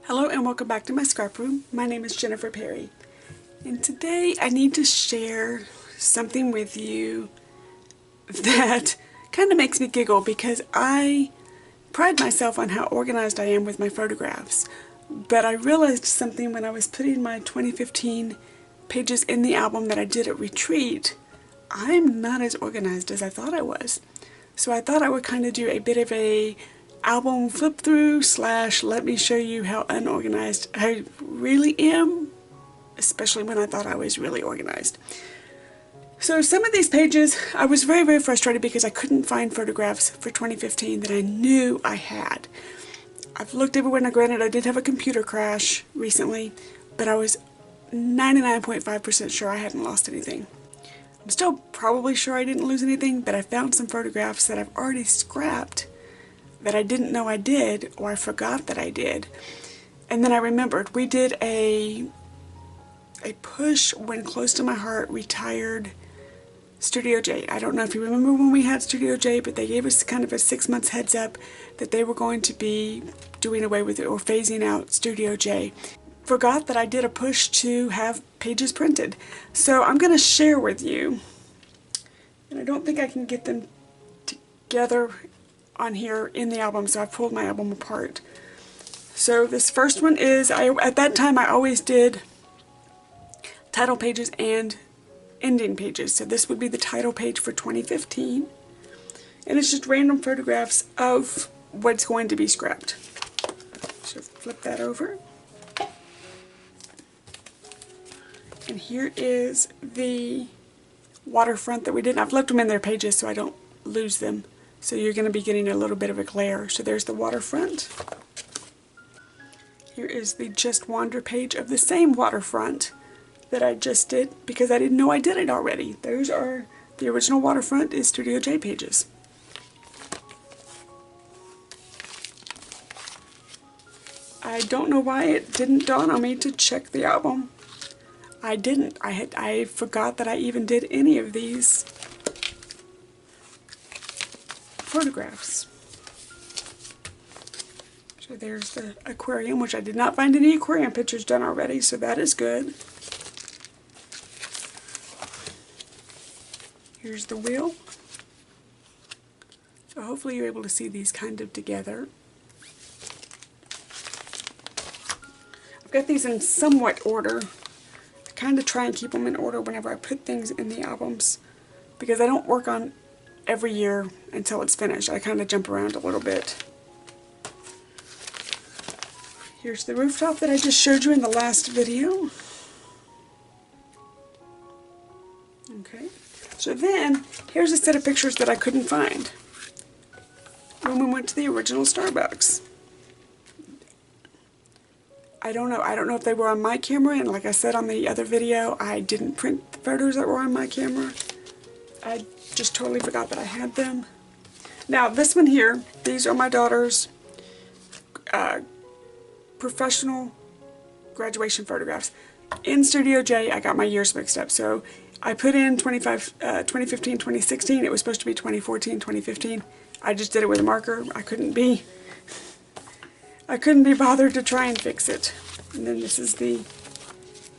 Hello and welcome back to my scrap room. My name is Jennifer Perry, and today I need to share something with you that kind of makes me giggle because I pride myself on how organized I am with my photographs, but I realized something when I was putting my 2015 pages in the album that I did at Retreat. I'm not as organized as I thought I was. So I thought I would kind of do a bit of a album flip through / let me show you how unorganized I really am, especially when I thought I was really organized. So some of these pages I was very frustrated because I couldn't find photographs for 2015 that I knew I had. I've looked everywhere. Now granted, I did have a computer crash recently, but I was 99.5% sure I hadn't lost anything. I'm still probably sure I didn't lose anything, but I found some photographs that I've already scrapped that I didn't know I did, or I forgot that I did. And then I remembered we did a push when Close to My Heart retired Studio J. I don't know if you remember when we had Studio J, but they gave us kind of a 6 months heads up that they were going to be doing away with it or phasing out Studio J. Forgot that I did a push to have pages printed. So I'm going to share with you, and I don't think I can get them together on here in the album, so I pulled my album apart. So this first one is, at that time I always did title pages and ending pages. So this would be the title page for 2015. And it's just random photographs of what's going to be scrapped. So flip that over. And here is the waterfront that we did. I've left them in their pages so I don't lose them. So you're going to be getting a little bit of a glare. So there's the waterfront. Here is the Just Wander page of the same waterfront that I just did because I didn't know I did it already. Those are the original waterfront is Studio J pages. I don't know why it didn't dawn on me to check the album. I didn't. I forgot that I even did any of these photographs. So there's the aquarium, which I did not find any aquarium pictures done already, so that is good. Here's the wheel. So hopefully you're able to see these kind of together. I've got these in somewhat order. I kind of try and keep them in order whenever I put things in the albums because I don't work on every year until it's finished. I kind of jump around a little bit. Here's the rooftop that I just showed you in the last video. Okay, so then here's a set of pictures that I couldn't find when we went to the original Starbucks. I don't know if they were on my camera, and like I said on the other video, I didn't print the photos that were on my camera. I just totally forgot that I had them. Now this one here, these are my daughter's professional graduation photographs. In Studio J, I got my years mixed up. So I put in 2015, 2016. It was supposed to be 2014, 2015. I just did it with a marker. I couldn't be bothered to try and fix it. And then this is the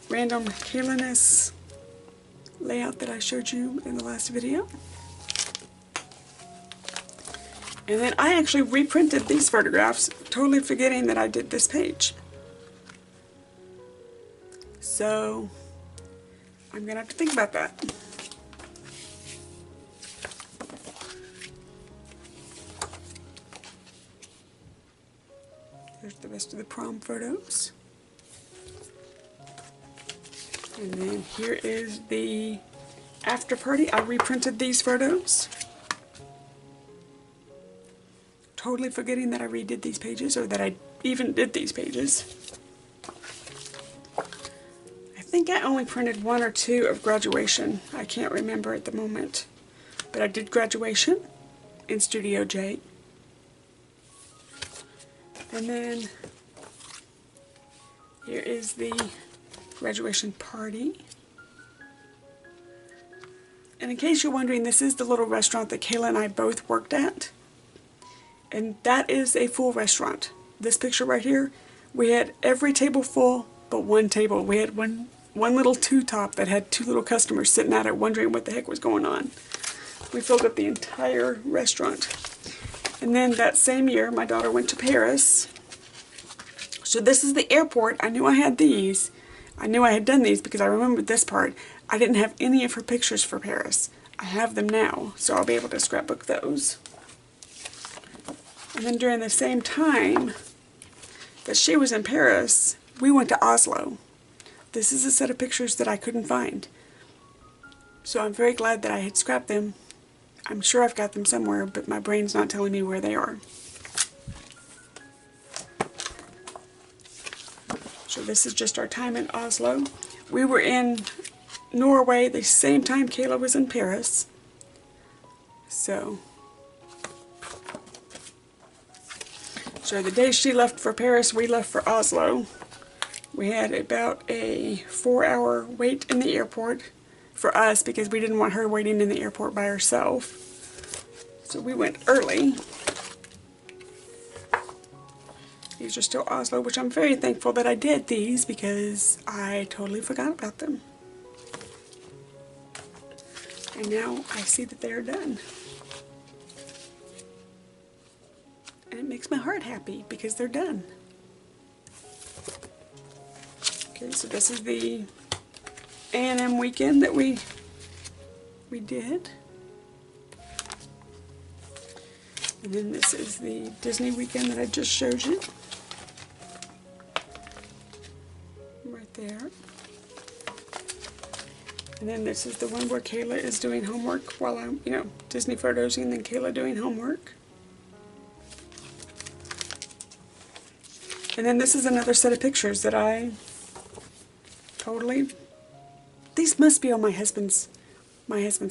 random Kaylin layout that I showed you in the last video. And then I actually reprinted these photographs, totally forgetting that I did this page. So I'm going to have to think about that. There's the rest of the prom photos. And then here is the after party. I reprinted these photos. Totally forgetting that I redid these pages, or that I even did these pages. I think I only printed 1 or 2 of graduation. I can't remember at the moment. But I did graduation in Studio J. And then here is the graduation party. And in case you're wondering, this is the little restaurant that Kayla and I both worked at. And that is a full restaurant. This picture right here We had every table full but one table. We had one little two-top that had two little customers sitting at it wondering what the heck was going on. We filled up the entire restaurant. And then that same year, my daughter went to Paris. So this is the airport. I knew I had these. I knew I had done these because I remembered this part. I didn't have any of her pictures for Paris. I have them now, so I'll be able to scrapbook those. And then during the same time that she was in Paris, we went to Oslo. This is a set of pictures that I couldn't find. So I'm very glad that I had scrapped them. I'm sure I've got them somewhere, but my brain's not telling me where they are. So this is just our time in Oslo. We were in Norway the same time Kayla was in Paris. So the day she left for Paris, we left for Oslo. We had about a 4-hour wait in the airport for us because we didn't want her waiting in the airport by herself. So we went early. These are still Oslo, which I'm very thankful that I did these because I totally forgot about them. And now I see that they are done. And it makes my heart happy because they're done. Okay, so this is the A&M weekend that we did. And then this is the Disney weekend that I just showed you. Right there. And then this is the one where Kayla is doing homework while I'm, Disney photos and then Kayla doing homework. And then this is another set of pictures that I totally, these must be on my husband's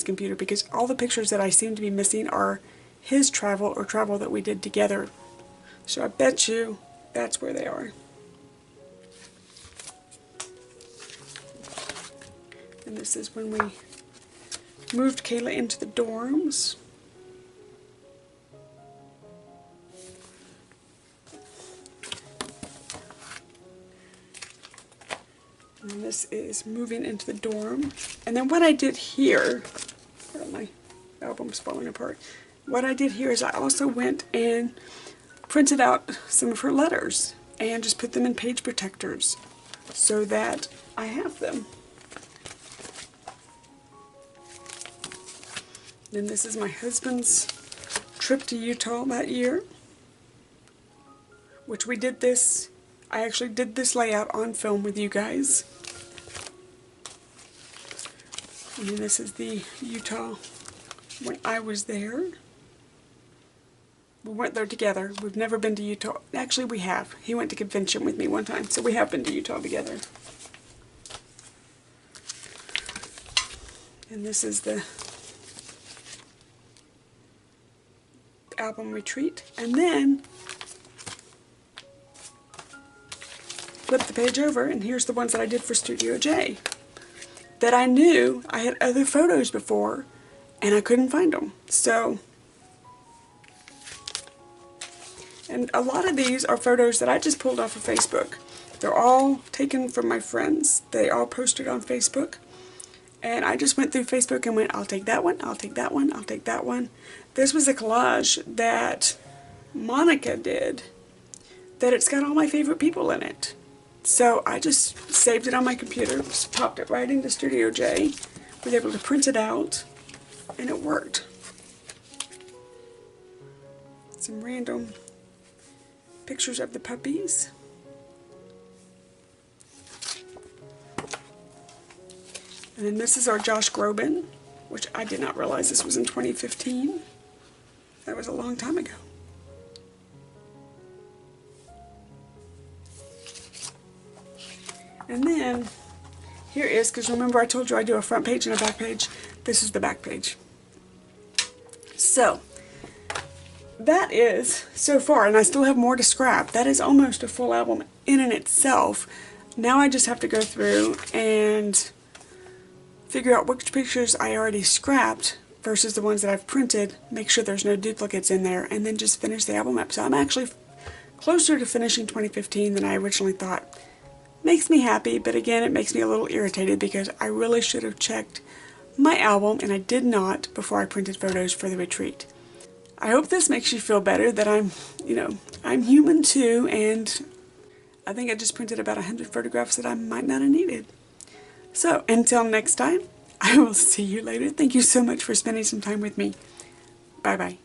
computer because all the pictures that I seem to be missing are his travel or travel that we did together. So I bet you that's where they are. And this is when we moved Kayla into the dorms. And this is moving into the dorm. And then what I did here, my album's falling apart. What I did here is I also went and printed out some of her letters and just put them in page protectors so that I have them. Then this is my husband's trip to Utah that year, which we did this, I actually did this layout on film with you guys. And then this is the Utah when I was there. We went there together. We've never been to Utah. Actually, we have. He went to convention with me one time, so we have been to Utah together. And this is the album retreat. And then flip the page over, and here's the ones that I did for Studio J. That I knew I had other photos before, and I couldn't find them. So, and a lot of these are photos that I just pulled off of Facebook. They're all taken from my friends. They all posted on Facebook. And I just went through Facebook and went, I'll take that one, I'll take that one, I'll take that one. This was a collage that Monica did, that it's got all my favorite people in it. So I just saved it on my computer, just popped it right into Studio J, was able to print it out, and it worked. Some random pictures of the puppies. And then this is our Josh Groban, which I did not realize this was in 2015. That was a long time ago. And then, here is, because remember I told you I do a front page and a back page, this is the back page. So, that is, so far, and I still have more to scrap, that is almost a full album in and itself. Now I just have to go through and figure out which pictures I already scrapped versus the ones that I've printed, make sure there's no duplicates in there, and then just finish the album up. So I'm actually closer to finishing 2015 than I originally thought. Makes me happy, but again, it makes me a little irritated because I really should have checked my album, and I did not before I printed photos for the retreat. I hope this makes you feel better that I'm human too, and I think I just printed about 100 photographs that I might not have needed. So, until next time, I will see you later. Thank you so much for spending some time with me. Bye-bye.